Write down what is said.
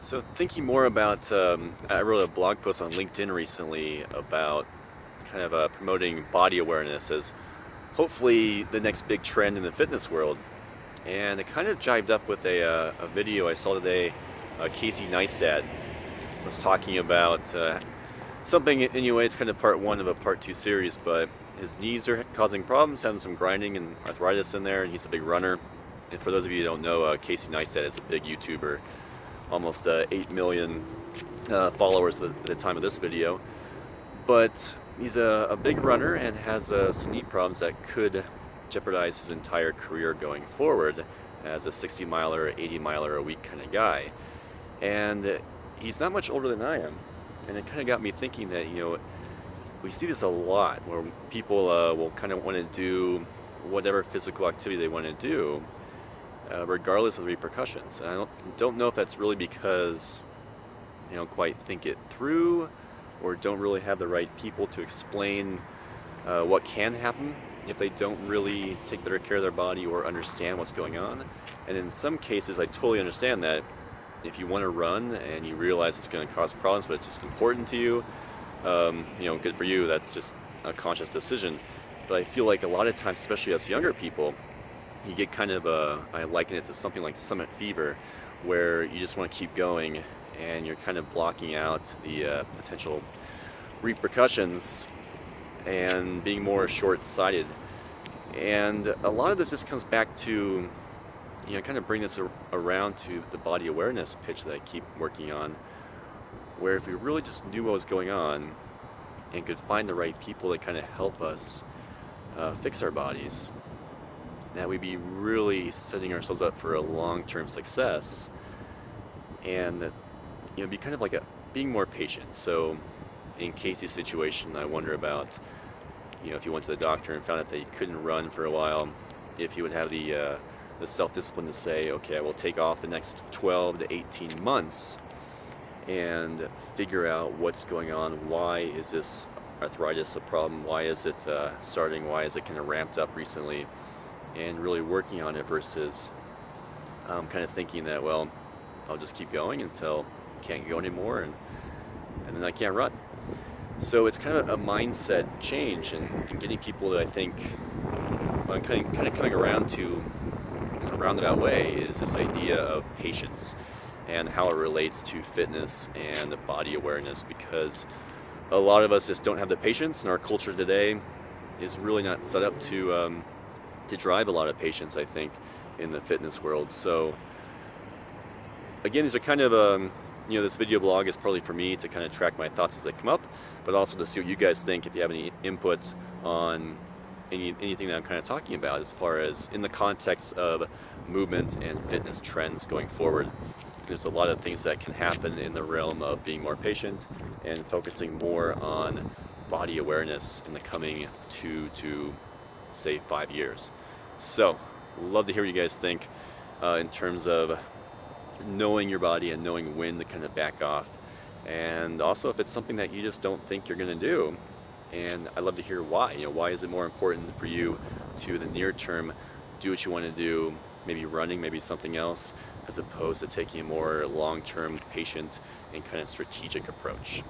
So thinking more about, I wrote a blog post on LinkedIn recently about kind of promoting body awareness as hopefully the next big trend in the fitness world. And it kind of jived up with a video I saw today. Casey Neistat was talking about something, anyway, it's kind of part one of a part two series, but his knees are causing problems, having some grinding and arthritis in there, and he's a big runner. And for those of you who don't know, Casey Neistat is a big YouTuber, almost 8 million followers at the time of this video. But he's a big runner and has some knee problems that could jeopardize his entire career going forward as a 60 miler, 80 miler a week kind of guy. And he's not much older than I am. And it kind of got me thinking that, we see this a lot where people will kind of want to do whatever physical activity they want to do, regardless of the repercussions. And I don't know if that's really because they don't quite think it through or don't really have the right people to explain what can happen if they don't really take better care of their body or understand what's going on. And in some cases, I totally understand that if you want to run and you realize it's going to cause problems, but it's just important to you, good for you, that's just a conscious decision. But I feel like a lot of times, especially as younger people, you get kind of I liken it to something like summit fever, where you just want to keep going and you're kind of blocking out the potential repercussions and being more short-sighted. And a lot of this just comes back to, kind of bring this around to the body awareness pitch that I keep working on, where if we really just knew what was going on and could find the right people that kind of help us fix our bodies, that we'd be really setting ourselves up for a long-term success. And that, be kind of like being more patient. So in Casey's situation, I wonder about, if you went to the doctor and found out that you couldn't run for a while, if you would have the self-discipline to say, okay, I will take off the next 12 to 18 months and figure out what's going on. Why is this arthritis a problem? Why is it starting? Why is it kind of ramped up recently? And really working on it versus kind of thinking that, well, I'll just keep going until I can't go anymore and then I can't run. So it's kind of a mindset change and getting people that I think kind of coming around to, in a roundabout way, is this idea of patience and how it relates to fitness and body awareness, because a lot of us just don't have the patience, and our culture today is really not set up to drive a lot of patience, I think, in the fitness world. So again, these are kind of this video blog is partly for me to kind of track my thoughts as they come up, but also to see what you guys think, if you have any input on anything that I'm kind of talking about as far as in the context of movement and fitness trends going forward. There's a lot of things that can happen in the realm of being more patient and focusing more on body awareness in the coming 2 to say 5 years. So love to hear what you guys think in terms of knowing your body and knowing when to kind of back off, and also if it's something that you just don't think you're going to do. And I'd love to hear why. Why is it more important for you to, the near term, do what you want to do, maybe running, maybe something else, as opposed to taking a more long-term, patient, and kind of strategic approach?